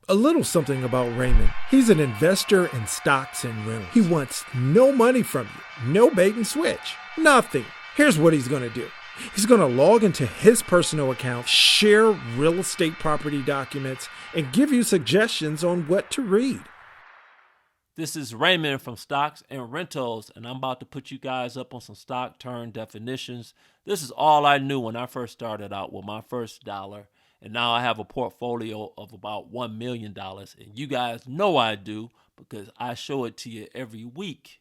A little something about Raymond. He's an investor in stocks and rentals. He wants no money from you, no bait and switch, nothing. Here's what he's going to do. He's going to log into his personal account, share real estate property documents, and give you suggestions on what to read. This is Raymond from Stocks and Rentals, and I'm about to put you guys up on some stock turn definitions. This is all I knew when I first started out with my first dollar, and now I have a portfolio of about $1 million, and you guys know I do because I show it to you every week.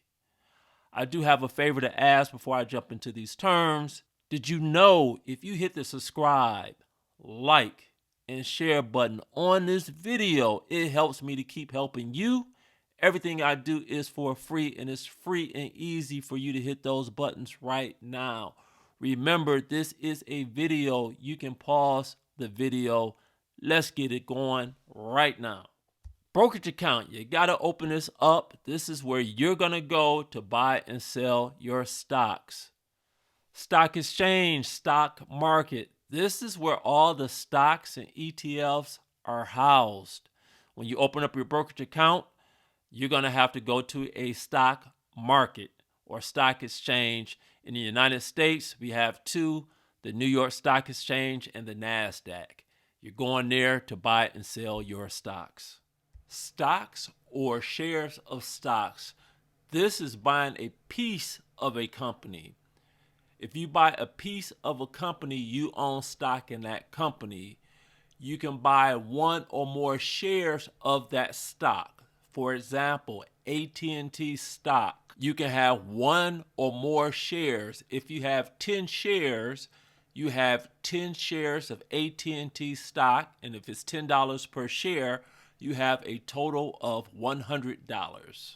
I do have a favor to ask before I jump into these terms. Did you know if you hit the subscribe, like, and share button on this video, it helps me to keep helping you? Everything I do is for free, and it's free and easy for you to hit those buttons right now. Remember, this is a video. You can pause the video. Let's get it going right now. Brokerage account, you got to open this up. This is where you're going to go to buy and sell your stocks. Stock exchange, stock market. This is where all the stocks and ETFs are housed. When you open up your brokerage account, you're going to have to go to a stock market or stock exchange. In the United States, we have two, the New York Stock Exchange and the NASDAQ. You're going there to buy and sell your stocks. Stocks or shares of stocks. This is buying a piece of a company. If you buy a piece of a company, you own stock in that company. You can buy one or more shares of that stock. For example, AT&T stock, you can have one or more shares. If you have 10 shares, you have 10 shares of AT&T stock, and if it's $10 per share, you have a total of $100.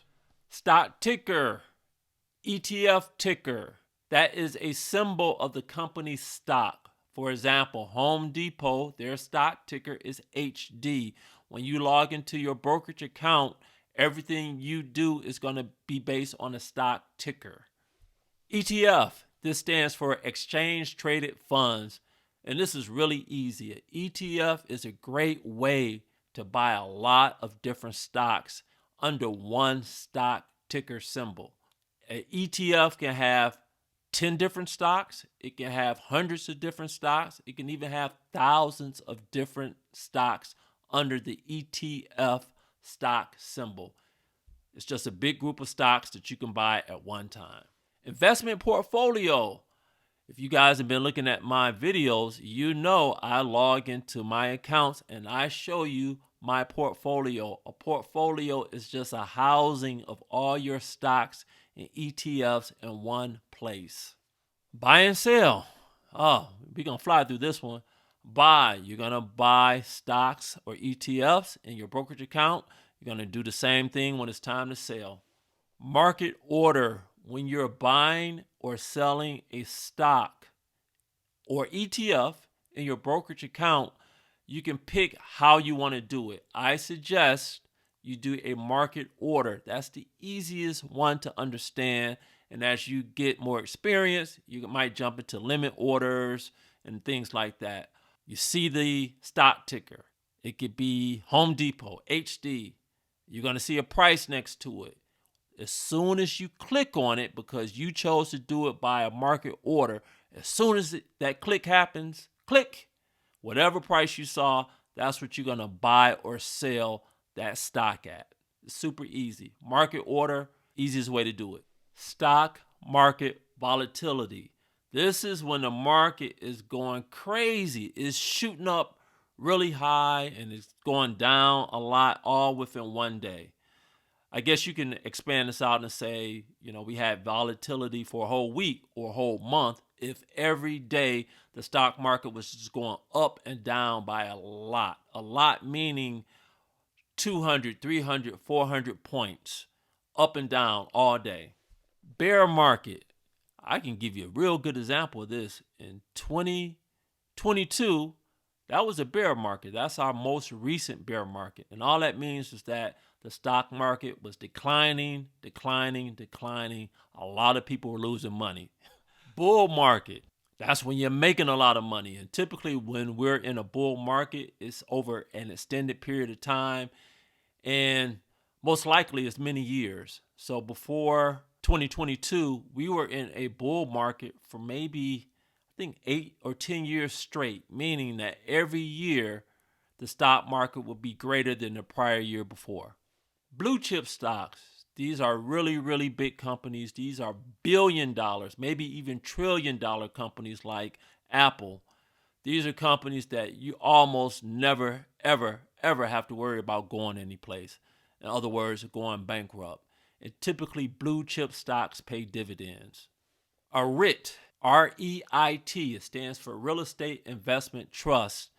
Stock ticker, ETF ticker, that is a symbol of the company's stock. For example, Home Depot, their stock ticker is HD. When you log into your brokerage account, everything you do is going to be based on a stock ticker. ETF, this stands for Exchange Traded Funds, and this is really easy. An ETF is a great way to buy a lot of different stocks under one stock ticker symbol. An ETF can have 10 different stocks. It can have hundreds of different stocks. It can even have thousands of different stocks under the ETF stock symbol. It's just a big group of stocks that you can buy at one time. Investment portfolio. If you guys have been looking at my videos, you know I log into my accounts and I show you my portfolio. A portfolio is just a housing of all your stocks and ETFs in one place. Buy and sell. Oh, we're going to fly through this one. Buy. You're going to buy stocks or ETFs in your brokerage account. You're going to do the same thing when it's time to sell. Market order. When you're buying or selling a stock or ETF in your brokerage account, you can pick how you want to do it. I suggest you do a market order. That's the easiest one to understand. And as you get more experience, you might jump into limit orders and things like that. You see the stock ticker. It could be Home Depot, HD. You're going to see a price next to it. As soon as you click on it, because you chose to do it by a market order, as soon as that click happens, click, whatever price you saw, that's what you're going to buy or sell that stock at. It's super easy. Market order, easiest way to do it. Stock market volatility. This is when the market is going crazy. It's shooting up really high and it's going down a lot all within one day. I guess you can expand this out and say, we had volatility for a whole week or a whole month if every day the stock market was just going up and down by a lot meaning 200, 300, 400 points up and down all day. Bear market. I can give you a real good example of this. In 2022, that was a bear market. That's our most recent bear market. And all that means is that the stock market was declining. A lot of people were losing money. Bull market. That's when you're making a lot of money. And typically when we're in a bull market, it's over an extended period of time. And most likely it's many years. So before 2022, we were in a bull market for maybe, I think, 8 or 10 years straight, meaning that every year the stock market would be greater than the prior year before. Blue chip stocks, these are really, really big companies. These are $billion, maybe even $1 trillion companies like Apple. These are companies that you almost never, ever, ever have to worry about going anyplace. In other words, going bankrupt. And typically, blue chip stocks pay dividends. A REIT, R-E-I-T, it stands for Real Estate Investment Trust.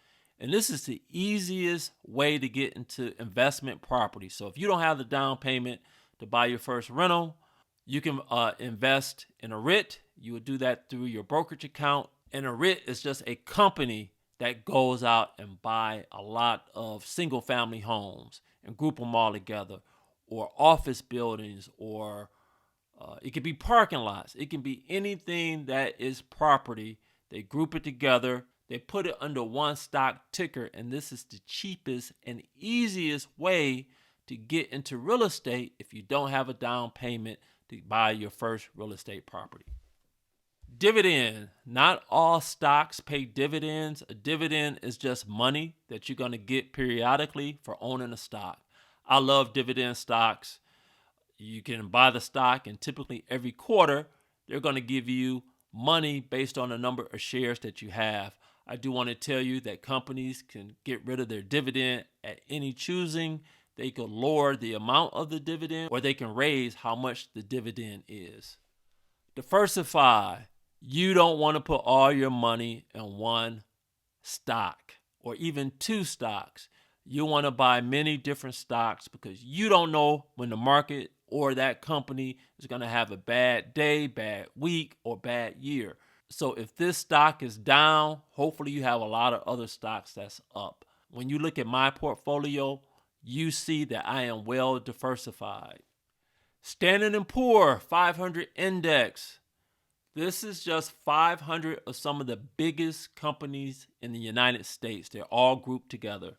And this is the easiest way to get into investment property. So if you don't have the down payment to buy your first rental, you can invest in a REIT. You would do that through your brokerage account. And a REIT is just a company that goes out and buy a lot of single family homes and group them all together, or office buildings, or it could be parking lots. It can be anything that is property. They group it together. They put it under one stock ticker. And this is the cheapest and easiest way to get into real estate if you don't have a down payment to buy your first real estate property. Dividend. Not all stocks pay dividends. A dividend is just money that you're going to get periodically for owning a stock. I love dividend stocks. You can buy the stock, and typically every quarter, they're going to give you money based on the number of shares that you have. I do want to tell you that companies can get rid of their dividend at any choosing. They could lower the amount of the dividend, or they can raise how much the dividend is. Diversify. You don't want to put all your money in one stock or even two stocks. You want to buy many different stocks because you don't know when the market or that company is going to have a bad day, bad week, or bad year. So if this stock is down, hopefully you have a lot of other stocks that's up. When you look at my portfolio, you see that I am well diversified. Standard & Poor 500 Index. This is just 500 of some of the biggest companies in the United States. They're all grouped together.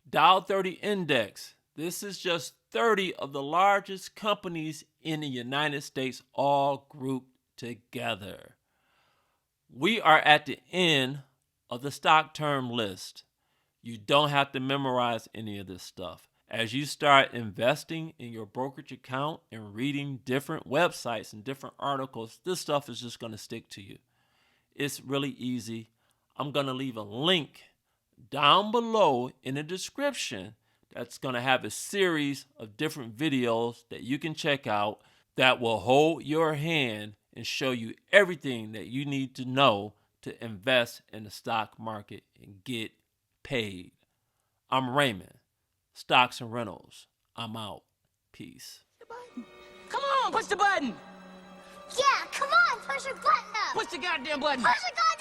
Dow 30 Index. This is just 30 of the largest companies in the United States, all grouped together. We are at the end of the stock term list. You don't have to memorize any of this stuff. As you start investing in your brokerage account and reading different websites and different articles, this stuff is just going to stick to you. It's really easy. I'm going to leave a link down below in the description that's going to have a series of different videos that you can check out that will hold your hand and show you everything that you need to know to invest in the stock market and get paid. I'm Raymond. Stocks and Rentals. I'm out. Peace. Come on, push the button. Yeah, come on, push your button up. Push the goddamn button. Push the goddamn